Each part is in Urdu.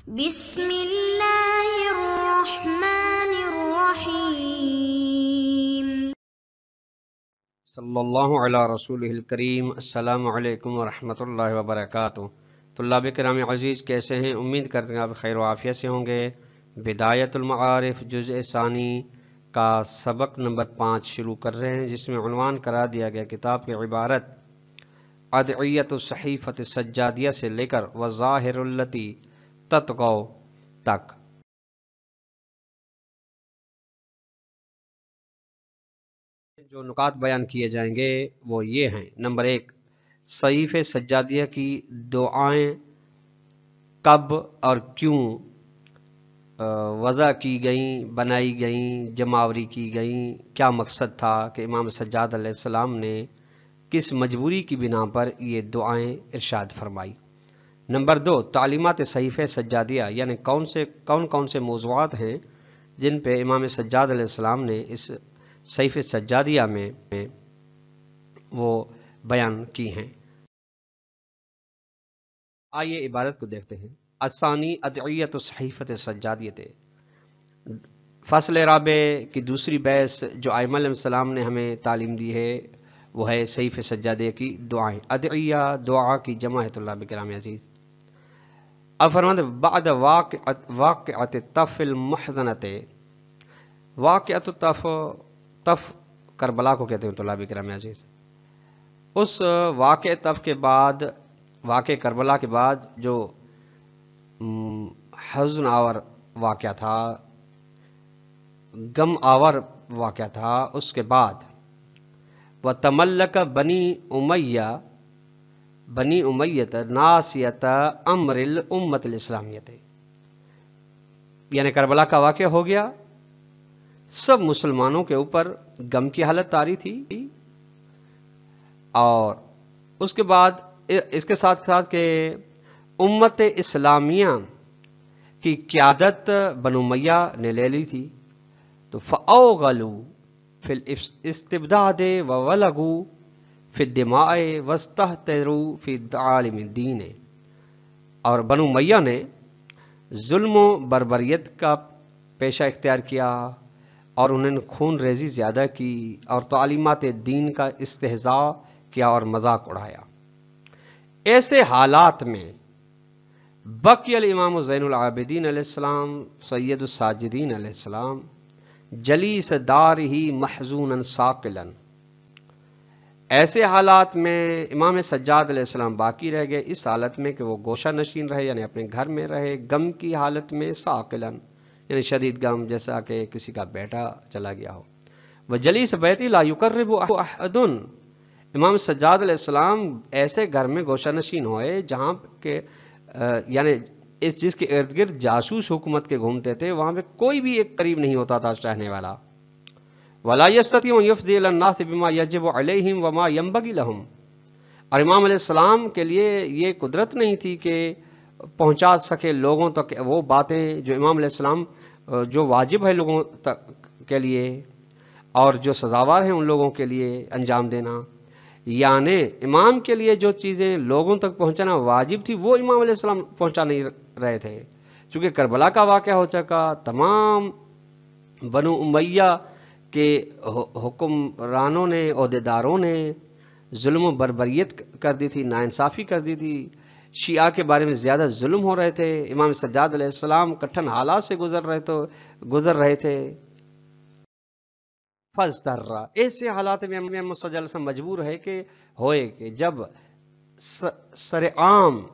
بسم اللہ الرحمن الرحیم۔ صلی اللہ علی رسولہ الکریم۔ السلام علیکم ورحمۃ اللہ وبرکاتہ۔ طلاب کرام عزیز، کیسے ہیں؟ امید کرتے ہیں آپ خیر و عافیت سے ہوں گے۔ بدایت المعارف جزء ثانی کا سبق نمبر 5 شروع کر رہے ہیں، جس میں عنوان کرا دیا گیا کتاب کی عبارت ادعیۃ الصحیفۃ السجادیہ سے لے کر وظاہر التی تطغو تک۔ جو نکات بیان کیے جائیں گے وہ یہ ہیں۔ نمبر 1، صحیفہ سجادیہ کی دعائیں کب اور کیوں وضع کی گئیں، بنائی گئیں، جمعآوری کی گئیں، کیا مقصد تھا کہ امام سجاد علیہ السلام نے کس مجبوری کی بنا پر یہ دعائیں ارشاد فرمائی۔ نمبر 2، تعلیمات صحیفہ سجادیہ، یعنی کون سے موضوعات ہیں جن پہ امام سجاد علیہ السلام نے اس صحیفہ سجادیہ میں وہ بیان کی ہیں۔ آئیے عبارت کو دیکھتے ہیں۔ الثانی ادعیۃ الصحیفۃ السجادیہ، فصل رابع کی دوسری بحث جو ائمہ علیہ السلام نے ہمیں تعلیم دی ہے وہ ہے صحیفہ سجادیہ کی دعائیں۔ ادعیہ دعا کی جمع ہے طلاب کرام عزیز۔ اب فرماتے بعد واقعۃ الطف المحزنۃ، واقعۃ طف کربلا کو کہتے ہیں طلاب کرام عزیز۔ اس واقع طف کے بعد، واقع کربلا کے بعد جو حزن آور واقعہ تھا، غم آور واقعہ تھا، اس کے بعد وَتَمَلَّكَ بنی امیہ ناسیۃ امر الامت الاسلامیہ، یعنی کربلا کا واقعہ ہو گیا، سب مسلمانوں کے اوپر غم کی حالت طاری تھی، اور اس کے بعد اس کے ساتھ ساتھ کہ امت اسلامیہ کی قیادت بنو امیہ نے لے لی تھی، تو فَأَوْغَلُوا فِي الْإِسْتِبْدَادِ وَوَلَغُوا فِي الدِّمَاءِ وَاسْتَهْتَرُوا فِي تعالیم الدین، اور بنو امیہ نے ظلم و بربریت کا پیشہ اختیار کیا، اور انہوں نے خون ریزی زیادہ کی، اور تعلیمات دین کا استہزاء کیا اور مذاق اڑایا۔ ایسے حالات میں بقی الامام زین العابدین علیہ السلام سید الساجدین علیہ السلام جلیس دار ہی محزونا ثاقلا، ایسے حالات میں امام سجاد علیہ السلام باقی رہ گئے، اس حالت میں کہ وہ گوشہ نشین رہے، یعنی اپنے گھر میں رہے، غم کی حالت میں، ثاقلا یعنی شدید غم، جیسا کہ کسی کا بیٹا چلا گیا ہو۔ وجلیس بیتی لا یقرب احد، امام سجاد علیہ السلام ایسے گھر میں گوشہ نشین ہوئے جہاں کہ یعنی اس چیز کے ارد گرد جاسوس حکومت کے گھومتے تھے، وہاں پہ کوئی بھی ایک قریب نہیں ہوتا تھا رہنے والا۔ وَلَا يَسْتَطِيعُ أَن يُفْضِيَ إِلَى النَّاسِ بِمَا يَجِبُ عَلَيْهِمْ وَمَا يَنبَغِي لَهُمْ، اور امام علیہ السلام کے لیے یہ قدرت نہیں تھی کہ پہنچا سکے لوگوں تک وہ باتیں جو امام علیہ السلام جو واجب ہے لوگوں تک کے لیے، اور جو سزاوار ہیں ان لوگوں کے لیے انجام دینا، یعنی امام کے لیے جو چیزیں لوگوں تک پہنچانا واجب تھی وہ امام علیہ السلام پہنچا نہیں رہے تھے، چونکہ کربلا کا واقعہ ہو چکا، تمام بنو امیہ کے حکمرانوں نے، عہدیداروں نے ظلم و بربریت کر دی تھی، ناانصافی کر دی تھی، شیعہ کے بارے میں زیادہ ظلم ہو رہے تھے، امام سجاد علیہ السلام کٹھن حالات سے گزر رہے تھے۔ فَاضْطَرَّ، ایسے حالات میں امام سجاد علیہ السلام مجبور ہے کہ جب سرعام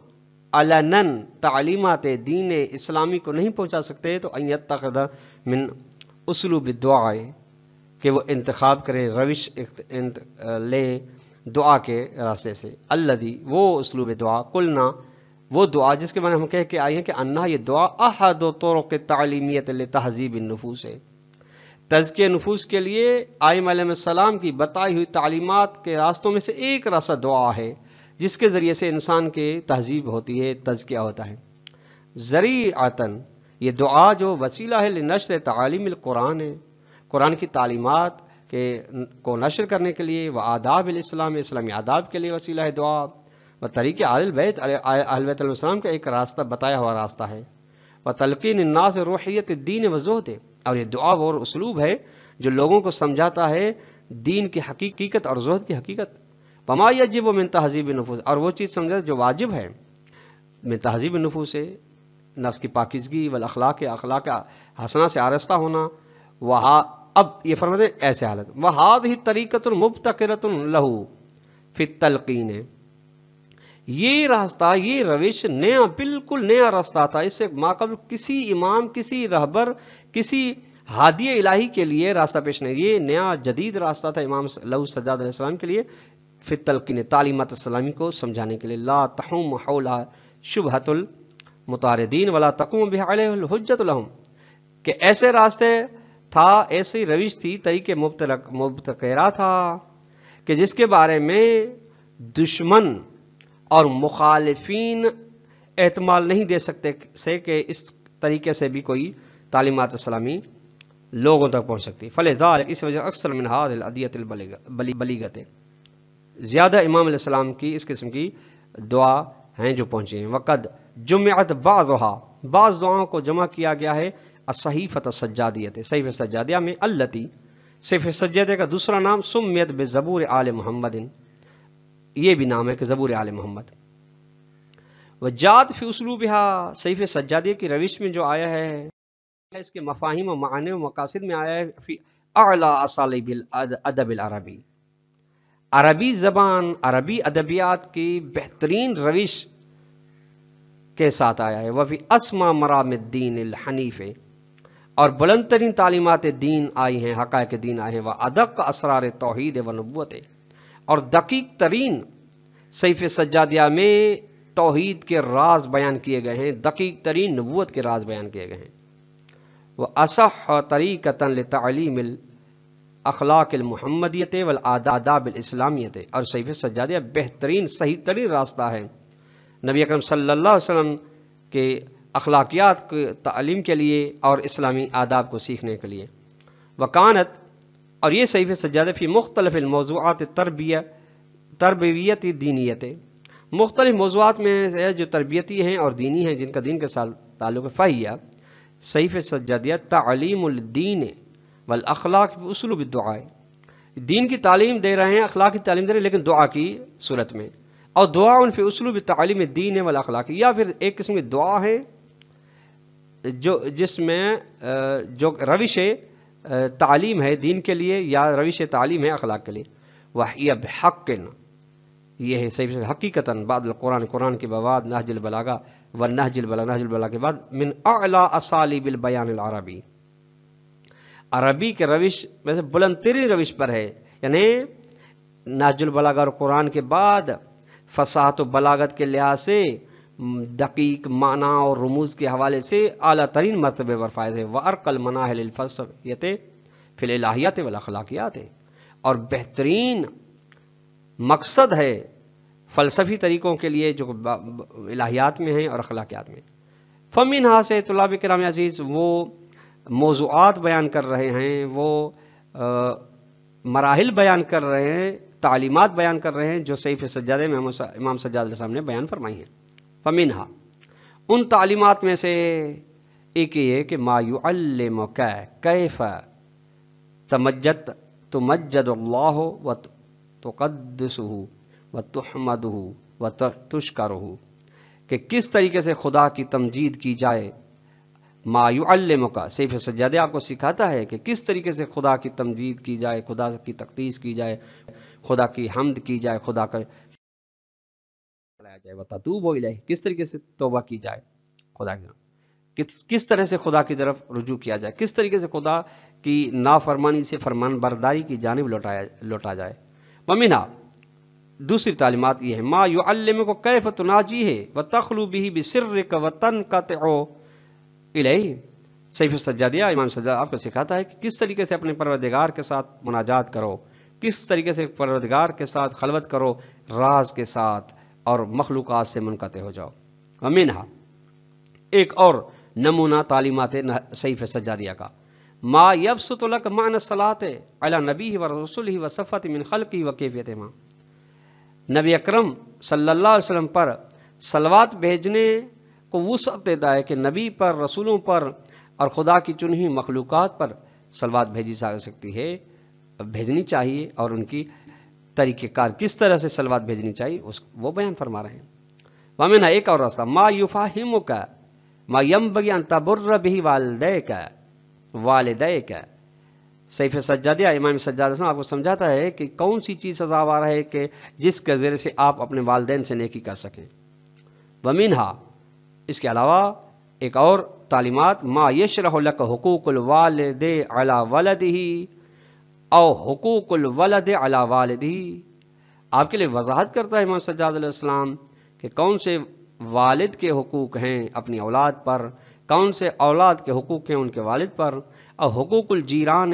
علناً تعلیمات دین اسلامی کو نہیں پہنچا سکتے تو ان یتخذ من اسلوب الدعاء، کہ وہ انتخاب کریں، روش لیں دعا کے راستے سے، الذی وہ اسلوب دعا، قلنا وہ دعا جس کے بارے میں ہم کہہ کے آئے ہیں کہ انہا یہ دعا احد طرق التعلیمیت لتہذیب النفوس ہے، تزکیہ نفوس کے لیے ائمہ علیہ السلام کی بتائی ہوئی تعلیمات کے راستوں میں سے ایک راستہ دعا ہے، جس کے ذریعے سے انسان کی تہذیب ہوتی ہے، تزکیہ ہوتا ہے۔ ذریعتاً، یہ دعا جو وسیلہ ہے لنشر تعالیم القرآن ہے، قرآن کی تعلیمات کو نشر کرنے کے لیے، وہ آداب الاسلام، اسلامی آداب کے لیے وسیلہ ہے دعا، وہ طریقہ اہل بیت علیہ السلام کا ایک راستہ، بتایا ہوا راستہ ہے۔ وتلقین الناس روحیت الدین وزہد، اور یہ دعا اور اسلوب ہے جو لوگوں کو سمجھاتا ہے دین کی حقیقت اور زہد کی حقیقت۔ وما یجب من تہذیب النفوس، اور وہ چیز سمجھا جو واجب ہے من تہذیب النفوس سے، نفس کی پاکیزگی، والاخلاق اخلاق حسنہ سے آراستہ ہونا۔ اب یہ فرماتے ہیں ایسے حالت وہذہ طریقۃ مبتکرۃ لہ فی التلقین، یہ راستہ، یہ روش نیا، بالکل نیا راستہ تھا، اس سے ماقبل کسی امام، کسی رہبر، کسی ہادی الہی کے لیے راستہ پیش نہیں، یہ نیا جدید راستہ تھا امام لہو سجاد علیہ السلام کے لیے فی التلقین، تعلیمات اسلامی کو سمجھانے کے لیے۔ لا تحوم حولها شبہۃ المطاردین ولا تقوم بها علیہ الحجۃ لہم، کہ ایسے راستے تھا، ایسی روش تھی، طریقے مبتکرہ تھا کہ جس کے بارے میں دشمن اور مخالفین احتمال نہیں دے سکتے سے کہ اس طریقے سے بھی کوئی تعلیمات اسلامی لوگوں تک پہنچ سکتی۔ فلذلک، اس وجہ اکثر من هذه الادعیۃ البلیغۃ، زیادہ امام علیہ السلام کی اس قسم کی دعا ہیں جو پہنچی ہیں۔ وقد جمعت بعضها، بعض دعاؤں کو جمع کیا گیا ہے الصحیفۃ السجادیۃ، صحیفہ سجادیہ میں، التی، صحیفہ سجادیہ کا دوسرا نام سمیت بزبور آل محمد، یہ بھی نام ہے کہ زبور آل محمد۔ وجات فی اسلوبها، صحیفہ سجادیہ کی روش میں جو آیا ہے، اس کے مفاہیم و معانی و مقاصد میں آیا ہے فی اعلی اسالیب الادب العربی، عربی زبان، عربی ادبیات کی بہترین روش کے ساتھ آیا ہے۔ وفی اسما مرام الدین الحنیف، اور بلند ترین تعلیمات دین آئی ہیں، حقائق دین آئے ہیں، وادق اسرار توحید و نبوت، اور دقیق ترین صحیفہ سجادیہ میں توحید کے راز بیان کیے گئے ہیں، دقیق ترین نبوت کے راز بیان کیے گئے ہیں۔ وَأَصَحَّ طَرِيقَةً لِتَعْلِيمِ الْأَخْلَاقِ الْمُحَمَّدِيَّةِ وَالْآدَابِ الْإِسْلَامِيَّةِ، اور صحیفہ سجادیہ بہترین، صحیح ترین راستہ ہے نبی اکرم صلی اللہ علیہ وسلم کے اخلاقیات کی تعلیم کے لیے اور اسلامی آداب کو سیکھنے کے لیے۔ وکانت، اور یہ صحیفہ سجادہ فی مختلف الموضوعات تربیتی دینیت، مختلف موضوعات میں جو تربیتی ہیں اور دینی ہیں، جن کا دین کے ساتھ تعلق ہے، فہیہ صحیفہ سجادیہ تعلیم الدین والاخلاق فی اسلوب الدعاء، دین کی تعلیم دے رہے ہیں، اخلاق کی تعلیم دے رہے ہیں، لیکن دعا کی صورت میں، اور دعا فی اسلوب تعلیم الدین والاخلاق، یا پھر ایک قسم کی دعا ہے جس میں جو روش تعلیم ہے دین کے لیے، یا روش تعلیم ہے اخلاق کے لیے۔ وَحِيَ بِحَقٍ، یہ ہے صحیح حقیقتاً بعد القرآن، قرآن کے بعد نہج البلاغہ والنہج البلاغہ، نہج البلاغہ کے بعد من اعلیٰ اسالیب البیان العربی، عربی کے روش میں سے بلند ترین روش پر ہے، یعنی نہج البلاغہ اور قرآن کے بعد فصاحت و بلاغت کے لحاظ سے، دقیق معنی اور رموز کے حوالے سے اعلیٰ ترین مرتبے پر فائز ہے۔ وَأَرْقَى الْمَنَاهِلِ الْفَلْسَفِيَّةِ فِي الْإِلَٰهِيَاتِ وَالْأَخْلَاقِيَاتِ، اور بہترین مقصد ہے فلسفی طریقوں کے لیے جو الہیات میں ہیں اور اخلاقیات میں۔ فَمِنْهَا، سے طلاب کرام عزیز وہ موضوعات بیان کر رہے ہیں، وہ مراحل بیان کر رہے ہیں، تعلیمات بیان کر رہے ہیں جو صحیفہ سجادہ میں امام سجاد علیہ السلام نے بیان فرمائی ہیں۔ فَمِنْهَا، ان تعلیمات میں سے ایک یہ کہ ما يعلمك كيف تمجد اللہ وتقدسہ وتحمدہ وتشکرہ، کہ کس طریقے سے خدا کی تمجید کی جائے۔ ما يعلمك، صحیفہ سجادہ آپ کو سکھاتا ہے کہ کس طریقے سے خدا کی تمجید کی جائے، خدا کی تقدیس کی جائے، خدا کی حمد کی جائے، خدا کا جائے، وتتوب الیہ، کس طریقے سے توبہ کی جائے، خدا کی کس طرح سے خدا کی طرف رجوع کیا جائے، کس طریقے سے خدا کی نافرمانی سے فرمان برداری کی جانب لوٹا جائے۔ ومنہا، دوسری تعلیمات یہ ہے ما يعلمك کیف تناجیہ وتخلو بہ بسرک وتنقطع الیہ، صحیفہ سجادیہ امام سجاد آپ کو سکھاتا ہے کہ کس طریقے سے اپنے پروردگار کے ساتھ مناجات کرو، کس طریقے سے پروردگار کے ساتھ خلوت کرو، راز کے ساتھ، اور مخلوقات سے منقطع ہو جاؤ۔ ومنہا، ایک اور نمونہ تعلیمات صحیفہ سجادیہ کا، ما یبسط لک معنی الصلاۃ علی نبیہ ورسولہ وصفۃ من خلقہ وکیفیتہما، نبی اکرم صلی اللہ علیہ وسلم پر صلوات بھیجنے کو وسعت دیتا ہے کہ نبی پر، رسولوں پر اور خدا کی چنی ہوئی مخلوقات پر صلوات بھیجی جا سکتی ہے، بھیجنی چاہیے، اور ان کی طریقہ کار کس طرح سے صلوات بھیجنی چاہیے وہ بیان فرما رہے ہیں۔ وَمِنْهَا ایک اور راستہ ما يُفَهِّمُكَ ما ينبغي ان تبر به والديك۔ سیف سجادیہ امام سجاد آپ کو سمجھاتا ہے کہ کون سی چیز سزاوار ہے کہ جس کے ذریعے سے آپ اپنے والدین سے نیکی کر سکیں۔ وَمِنْهَا اس کے علاوہ ایک اور تعلیمات ما یشرح لک حقوق الوالد علی ولدہ او حقوق الولد علی والدہ، آپ کے لیے وضاحت کرتا ہے امام سجاد علیہ السلام کہ کون سے والد کے حقوق ہیں اپنی اولاد پر، کون سے اولاد کے حقوق ہیں ان کے والد پر، اور حقوق الجیران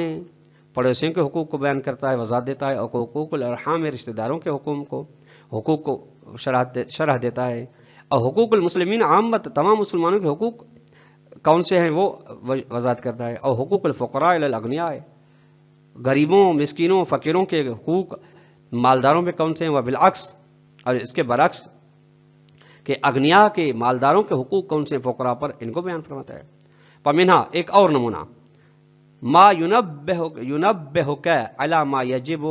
پڑوسیوں کے حقوق کو بیان کرتا ہے، وضاحت دیتا ہے، اور حقوق الارحام رشتہ داروں کے حقوق کو شرح دیتا ہے، اور حقوق المسلمین عامت تمام مسلمانوں کے حقوق کون سے ہیں وہ وضاحت کرتا ہے، اور حقوق الفقراء الی الاغنیاء غریبوں، مسکینوں، فقیروں کے حقوق مالداروں پہ کون سے ہیں، وہ بالعکس اور اس کے برعکس کہ اغنیاء کے مالداروں کے حقوق کون سے ہیں فقراء پر، ان کو بیان فرماتا ہے۔ فمنہا ایک اور نمونہ ما ینبہک علی ما یجب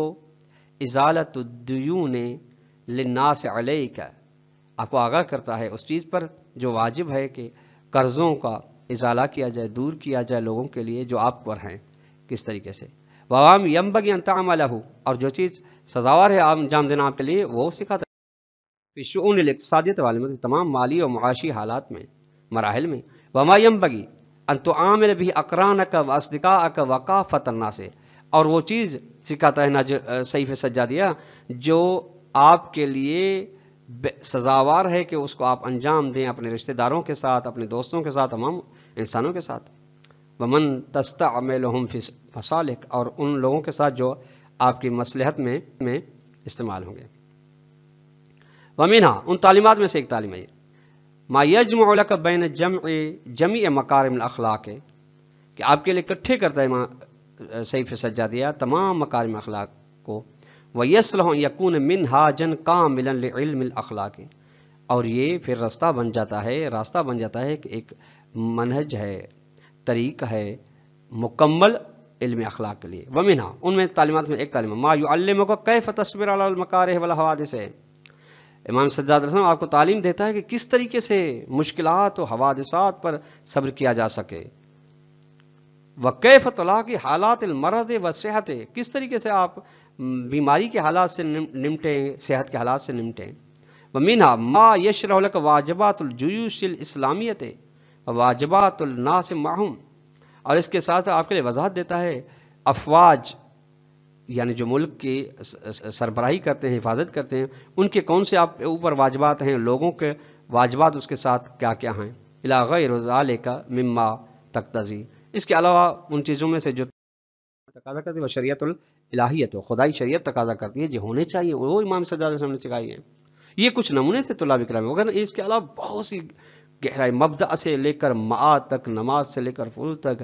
ازالۃ الدیون للناس علیک، آپ کو آگاہ کرتا ہے اس چیز پر جو واجب ہے کہ قرضوں کا ازالہ کیا جائے، دور کیا جائے لوگوں کے لیے جو آپ پر ہیں، کس طریقے سے۔ وَوَامْ يَنْبَغِي أَنْ تَعْمَلَهُ اور جو چیز سزاوار ہے انجام دینا آپ کے لیے وہ سکھاتا ہے فی شؤون الاقتصادیت والے مطلب تمام مالی اور معاشی حالات میں، مراحل میں۔ وَمَا يَنْبَغِي أَنْ تُعَامِلَ بِهِ أَقْرَانَكَ وَأَصْدِقَاءَكَ وَكَافَةَ النَّاسِ، اور وہ چیز سکھاتا ہے سیف سجادیہ جو آپ کے لیے سزاوار ہے کہ اس کو آپ انجام دیں اپنے رشتہ داروں کے ساتھ، اپنے دوستوں کے ساتھ، تمام انسانوں کے ساتھ۔ ومن تستعملهم فی مصالح اور ان لوگوں کے ساتھ جو آپ کی مصلحت میں استعمال ہوں گے۔ ومنها ان تعلیمات میں سے ایک تعلیم ہے ما یجمع لک بین جمیع مکارم الاخلاق، کہ آپ کے لیے اکٹھے کرتا ہے سیف سجادیہ تمام مکارم اخلاق کو، وَيَصْلَحُ أَن يَكُونَ مِنْهَاجًا كَامِلًا لِعِلْمِ الْأَخْلَاقِ، اور یہ پھر راستہ بن جاتا ہے کہ ایک منہج ہے، طریق ہے مکمل علم اخلاق کے لیے۔ وَمِنْهَا ان میں تعلیمات میں ایک تعلیم ما يُعَلِّمُكَ كَيْفَ تَصْبِرُ عَلَى الْمَكَارِهِ وَالْحَوَادِثِ، امام سجاد رسول آپ کو تعلیم دیتا ہے کہ کس طریقے سے مشکلات و حوادثات پر صبر کیا جا سکے، وَكَيْفَ تُلَاقِي حالات المرض وَالصحة، کس طریقے سے آپ بیماری کے حالات سے نمٹیں، صحت کے حالات سے نمٹیں۔ وَمِنْهَا مَا يَشْرَحُ لَكَ وَاجِبَاتُ الْجُيُوشِ الْإِسْلَامِيَّةِ وَوَاجِبَاتُ النَّاسِ مَعَهُمْ، اور اس کے ساتھ آپ کے لیے وضاحت دیتا ہے افواج یعنی جو ملک کی سربراہی کرتے ہیں، حفاظت کرتے ہیں، ان کے کون سے آپ اوپر واجبات ہیں، لوگوں کے واجبات اس کے ساتھ کیا کیا ہیں، الی غیر ذالک مما تقتضی، اس کے علاوہ ان چیزوں میں سے جو تقاضا کرتی ہے وہ شریعت الہیت و خدائی شریعت تقاضا کرتی ہے جو ہونے چاہیے، وہ امام سجاد نے سکھائی ہے۔ یہ کچھ نمونے سے طلاب کرام، مگر اس کے علاوہ بہت سی گہرائی مبدأ سے لے کر معاد تک، نماز سے لے کر فروض تک،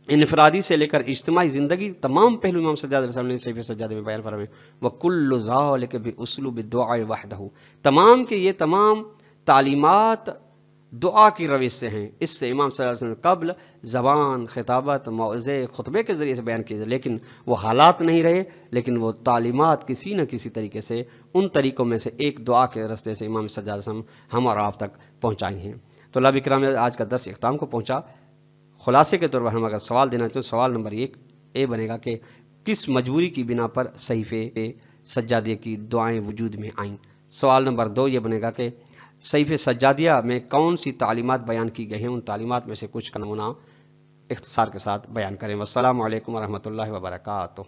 انفرادی سے لے کر اجتماعی زندگی، تمام پہلو امام سجاد علیہ السلام نے سیف سجادہ میں بیان فرمائے۔ وَكُلُّ ذَلِكَ بِأُسْلُوبِ الدُّعَاءِ وَحْدَهُ، تمام کے یہ تمام تعلیمات دعا کی روش سے ہیں، اس سے امام صلی اللہ علیہ وسلم قبل زبان، خطابت، موعظے، خطبے کے ذریعے سے بیان کیے، لیکن وہ حالات نہیں رہے، لیکن وہ تعلیمات کسی نہ کسی طریقے سے ان طریقوں میں سے ایک دعا کے راستے سے امام سجاد علیہ السلام ہم اور آپ تک پہنچائی ہیں۔ تو طلاب کرام آج کا درس اختتام کو پہنچا۔ خلاصے کے طور پر ہم اگر سوال دینا چاہیں، سوال نمبر 1 یہ بنے گا کہ کس مجبوری کی بنا پر صحیفے سجادیہ کی دعائیں وجود میں آئیں۔ سوال نمبر 2 یہ بنے گا کہ صحیفے سجادیہ میں کون سی تعلیمات بیان کی گئی ہیں، ان تعلیمات میں سے کچھ کا نمونہ اختصار کے ساتھ بیان کریں۔ والسلام علیکم ورحمۃ اللہ وبرکاتہ۔